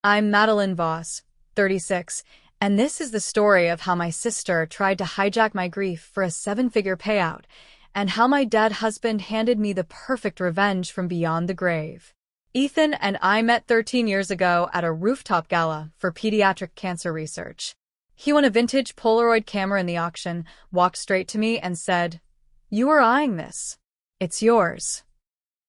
I'm Madeline Voss, 36, and this is the story of how my sister tried to hijack my grief for a seven-figure payout, and how my dead husband handed me the perfect revenge from beyond the grave. Ethan and I met 13 years ago at a rooftop gala for pediatric cancer research. He won a vintage Polaroid camera in the auction, walked straight to me and said, "You are eyeing this. It's yours."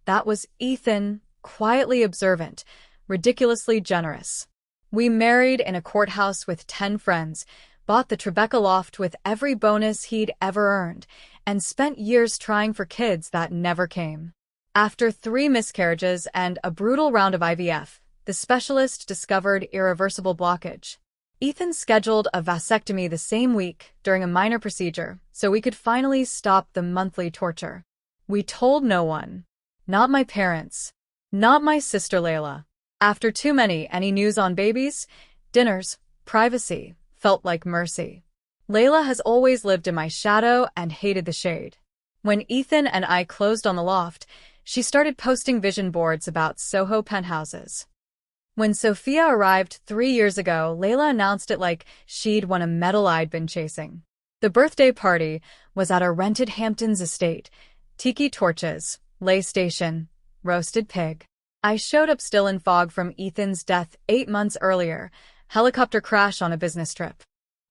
That was Ethan, quietly observant, ridiculously generous. We married in a courthouse with 10 friends, bought the Tribeca loft with every bonus he'd ever earned, and spent years trying for kids that never came. After 3 miscarriages and a brutal round of IVF, the specialist discovered irreversible blockage. Ethan scheduled a vasectomy the same week during a minor procedure so we could finally stop the monthly torture. We told no one. Not my parents. Not my sister Layla. After too many any news on babies, dinners, privacy, felt like mercy. Layla has always lived in my shadow and hated the shade. When Ethan and I closed on the loft, she started posting vision boards about Soho penthouses. When Sophia arrived 3 years ago, Layla announced it like she'd won a medal I'd been chasing. The birthday party was at a rented Hamptons estate. Tiki torches, lay station, roasted pig. I showed up still in fog from Ethan's death 8 months earlier, helicopter crash on a business trip.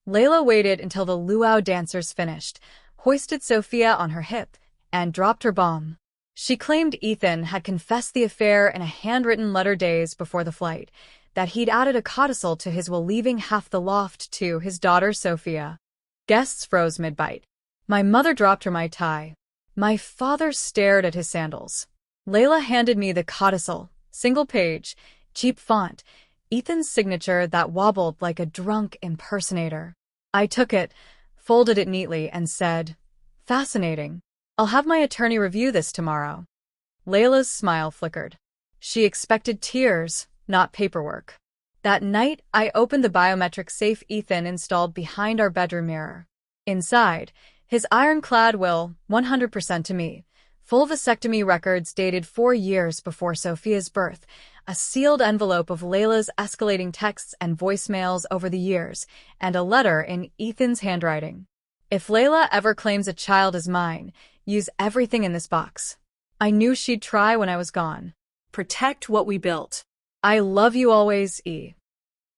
Layla waited until the luau dancers finished, hoisted Sophia on her hip, and dropped her bomb. She claimed Ethan had confessed the affair in a handwritten letter days before the flight, that he'd added a codicil to his will, leaving half the loft to his daughter Sophia. Guests froze mid-bite. My mother dropped her Mai Tai. My father stared at his sandals. Layla handed me the codicil, single page, cheap font, Ethan's signature that wobbled like a drunk impersonator. I took it, folded it neatly, and said, "Fascinating. I'll have my attorney review this tomorrow." Layla's smile flickered. She expected tears, not paperwork. That night, I opened the biometric safe Ethan installed behind our bedroom mirror. Inside, his ironclad will, 100% to me. Full vasectomy records dated 4 years before Sophia's birth, a sealed envelope of Layla's escalating texts and voicemails over the years, and a letter in Ethan's handwriting. If Layla ever claims a child is mine, use everything in this box. I knew she'd try when I was gone. Protect what we built. I love you always, E.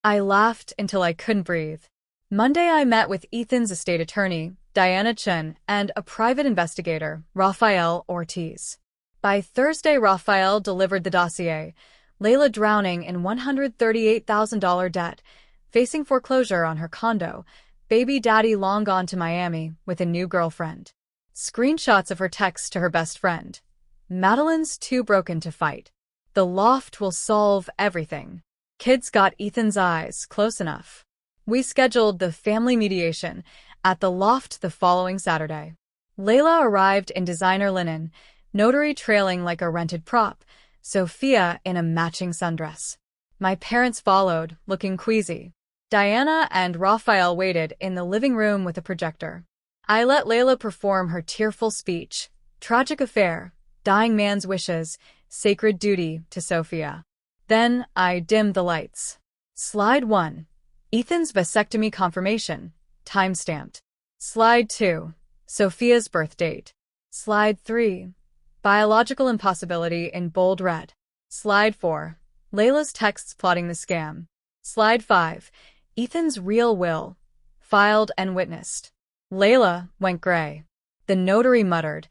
I laughed until I couldn't breathe. Monday I met with Ethan's estate attorney, Diana Chen, and a private investigator, Rafael Ortiz. By Thursday, Rafael delivered the dossier, Layla drowning in $138,000 debt, facing foreclosure on her condo, baby daddy long gone to Miami with a new girlfriend. Screenshots of her texts to her best friend. Madeline's too broken to fight. The loft will solve everything. Kids got Ethan's eyes close enough. We scheduled the family mediation at the loft the following Saturday. Layla arrived in designer linen, notary trailing like a rented prop, Sophia in a matching sundress. My parents followed, looking queasy. Diana and Rafael waited in the living room with a projector. I let Layla perform her tearful speech, tragic affair, dying man's wishes, sacred duty to Sophia. Then I dimmed the lights. Slide 1. Ethan's vasectomy confirmation, timestamped. Slide 2. Sophia's birth date. Slide 3. Biological impossibility in bold red. Slide 4. Layla's texts plotting the scam. Slide 5. Ethan's real will, filed and witnessed. Layla went gray. The notary muttered,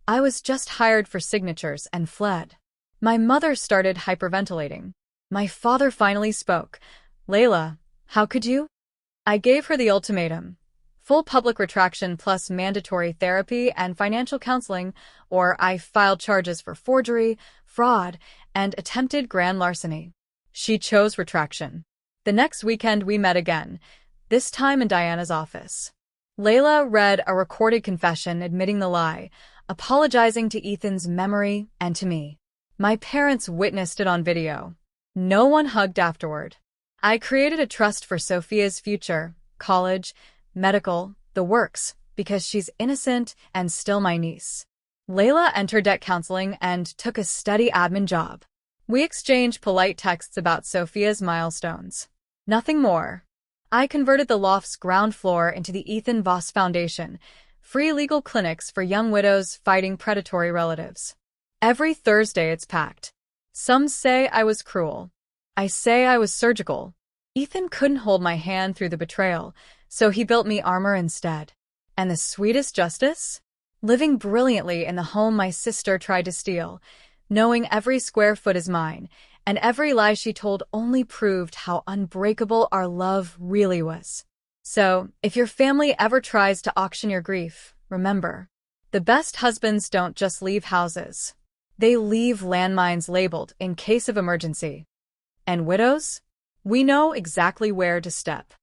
"I was just hired for signatures," and fled. My mother started hyperventilating. My father finally spoke. "Layla, how could you?" I gave her the ultimatum. Full public retraction plus mandatory therapy and financial counseling, or I filed charges for forgery, fraud, and attempted grand larceny. She chose retraction. The next weekend we met again, this time in Diana's office. Layla read a recorded confession admitting the lie, apologizing to Ethan's memory and to me. My parents witnessed it on video. No one hugged afterward. I created a trust for Sophia's future, college, medical, the works, because she's innocent and still my niece. Layla entered debt counseling and took a steady admin job. We exchanged polite texts about Sophia's milestones. Nothing more. I converted the loft's ground floor into the Ethan Voss Foundation, free legal clinics for young widows fighting predatory relatives. Every Thursday it's packed. Some say I was cruel. I say I was surgical. Ethan couldn't hold my hand through the betrayal, so he built me armor instead. And the sweetest justice? Living brilliantly in the home my sister tried to steal, knowing every square foot is mine, and every lie she told only proved how unbreakable our love really was. So, if your family ever tries to auction your grief, remember, the best husbands don't just leave houses. They leave landmines labeled in case of emergency. And widows? We know exactly where to step.